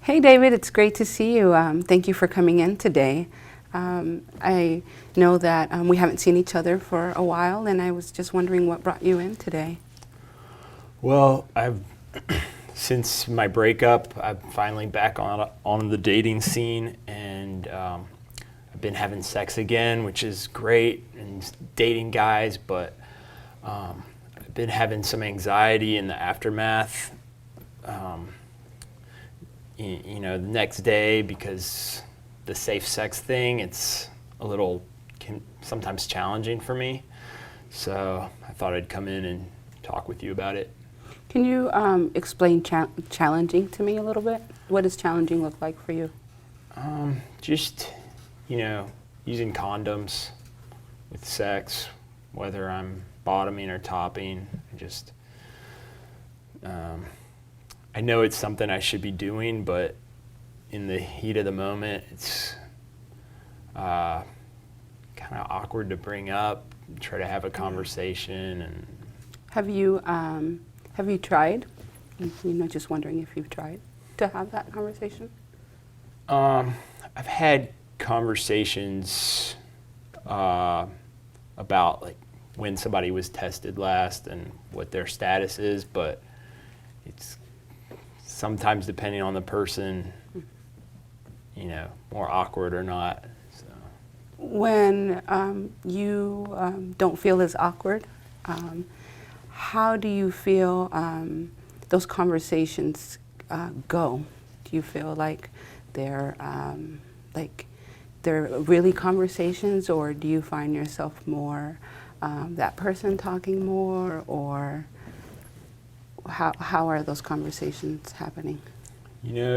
Hey David, it's great to see you. Thank you for coming in today. I know that we haven't seen each other for a while, and I was just wondering what brought you in today. Well, since my breakup, I'm finally back on the dating scene, and I've been having sex again, which is great, and dating guys, but I've been having some anxiety in the aftermath. The next day, because the safe sex thing, it's a little sometimes challenging for me. So I thought I'd come in and talk with you about it. Can you explain challenging to me a little bit? What does challenging look like for you? Just, using condoms with sex, whether I'm bottoming or topping. I know it's something I should be doing, but in the heat of the moment, it's kind of awkward to bring up, try to have a conversation. And Have you tried? Just wondering if you've tried to have that conversation. I've had conversations about like when somebody was tested last and what their status is, but it's sometimes depending on the person, more awkward or not. So. When you don't feel as awkward, how do you feel those conversations go? Do you feel like they're really conversations, or do you find yourself more that person talking more, or how are those conversations happening?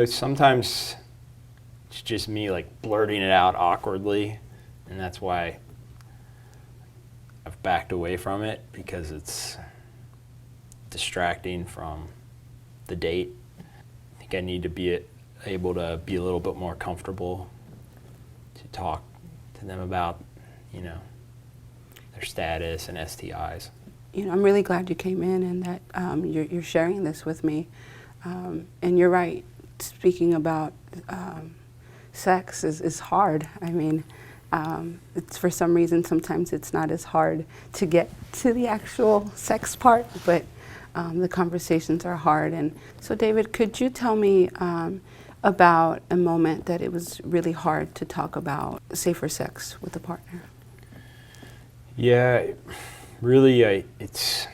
Sometimes it's just me like blurting it out awkwardly, and that's why I've backed away from it, because it's distracting from the date. I think I need to be able to be a little bit more comfortable to talk to them about, their status and STIs. I'm really glad you came in and that you're sharing this with me. And you're right, speaking about sex is hard. I mean, it's for some reason, sometimes it's not as hard to get to the actual sex part, but the conversations are hard. And so David, could you tell me about a moment that it was really hard to talk about safer sex with a partner? Yeah, really, it's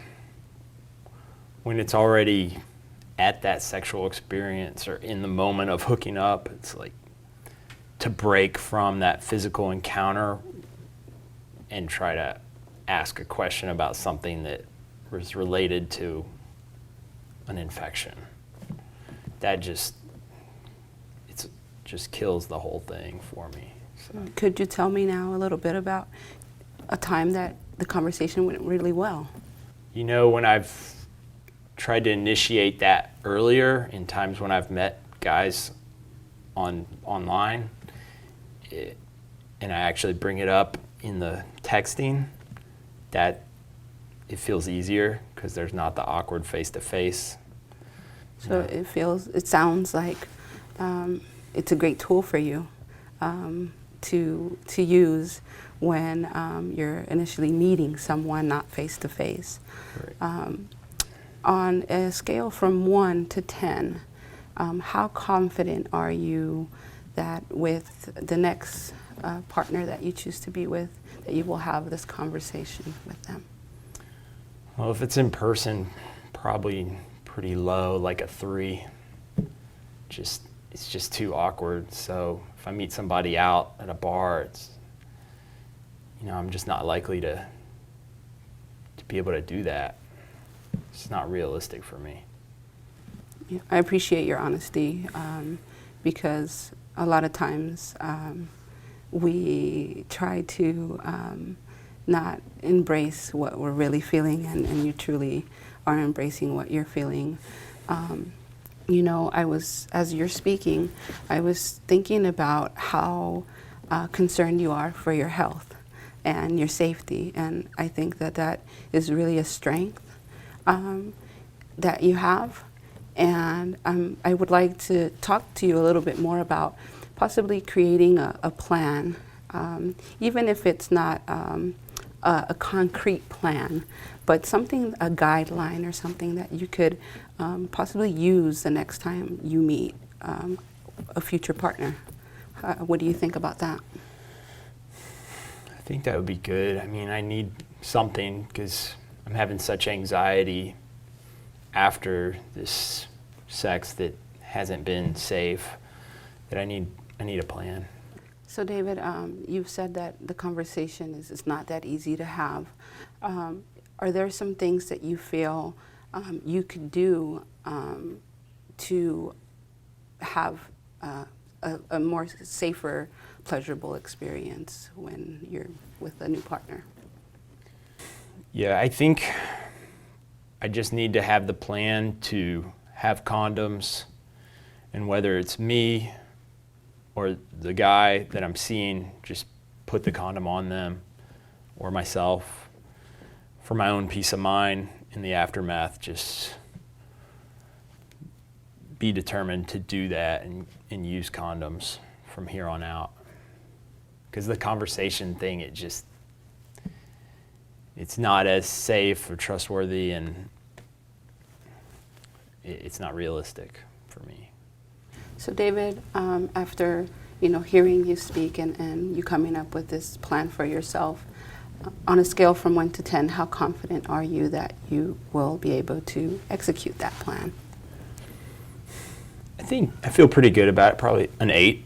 when it's already at that sexual experience or in the moment of hooking up, it's like to break from that physical encounter and try to ask a question about something that was related to an infection. That just kills the whole thing for me. So. Could you tell me now a little bit about a time that the conversation went really well? When I've tried to initiate that earlier, in times when I've met guys online, and I actually bring it up in the texting, that it feels easier because there's not the awkward face-to-face. So it sounds like it's a great tool for you to use when you're initially meeting someone not face-to-face. Right. On a scale from 1 to 10, how confident are you that with the next partner that you choose to be with, that you will have this conversation with them? Well, if it's in person, probably pretty low, like a 3. It's just too awkward. So if I meet somebody out at a bar, I'm just not likely to be able to do that. It's not realistic for me. Yeah, I appreciate your honesty because a lot of times we try to not embrace what we're really feeling, and you truly are embracing what you're feeling. As you're speaking, I was thinking about how concerned you are for your health and your safety, and I think that is really a strength that you have, And I would like to talk to you a little bit more about possibly creating a plan, even if it's not a concrete plan, but something, a guideline or something that you could possibly use the next time you meet a future partner. What do you think about that? I think that would be good. I mean, I need something because I'm having such anxiety after this sex that hasn't been safe that I need a plan. So David, you've said that the conversation is not that easy to have. Are there some things that you feel you could do to have a more safer, pleasurable experience when you're with a new partner? Yeah, I think I just need to have the plan to have condoms, and whether it's me or the guy that I'm seeing, just put the condom on them, or myself, for my own peace of mind in the aftermath. Just be determined to do that and use condoms from here on out. Because the conversation thing, it's not as safe or trustworthy, and it's not realistic for me. So David, after hearing you speak and you coming up with this plan for yourself, on a scale from 1 to 10, how confident are you that you will be able to execute that plan? I feel pretty good about it, probably an 8.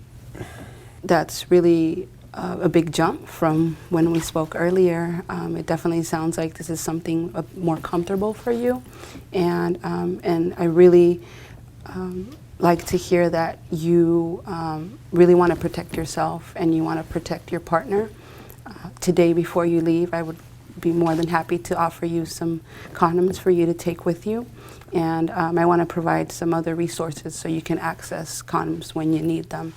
That's really a big jump from when we spoke earlier. It definitely sounds like this is something more comfortable for you, and I really like to hear that you really want to protect yourself and you want to protect your partner. Today, before you leave, I would be more than happy to offer you some condoms for you to take with you. And I want to provide some other resources so you can access condoms when you need them.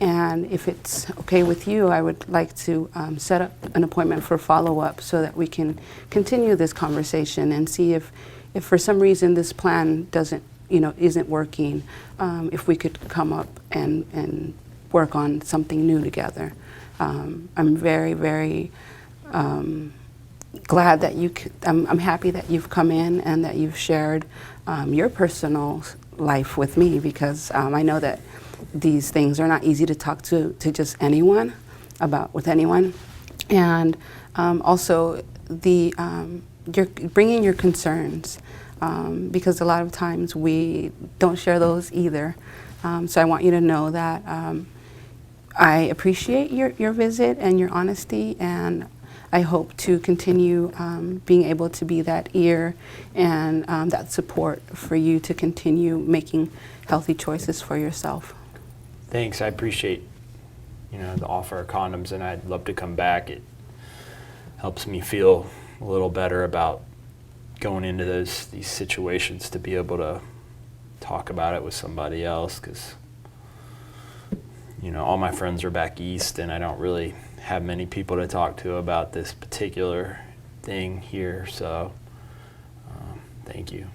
And if it's okay with you, I would like to set up an appointment for follow-up so that we can continue this conversation and see if for some reason this plan isn't working, if we could come up and work on something new together. I'm very, very glad that I'm happy that you've come in and that you've shared your personal life with me, because I know that these things are not easy to talk to just anyone about with anyone. And also you're bringing your concerns, because a lot of times we don't share those either. So I want you to know that I appreciate your visit and your honesty, and I hope to continue being able to be that ear and that support for you to continue making healthy choices for yourself. Thanks, I appreciate the offer of condoms, and I'd love to come back. It helps me feel a little better about going into these situations, to be able to talk about it with somebody else, because all my friends are back east, and I don't really have many people to talk to about this particular thing here. So thank you.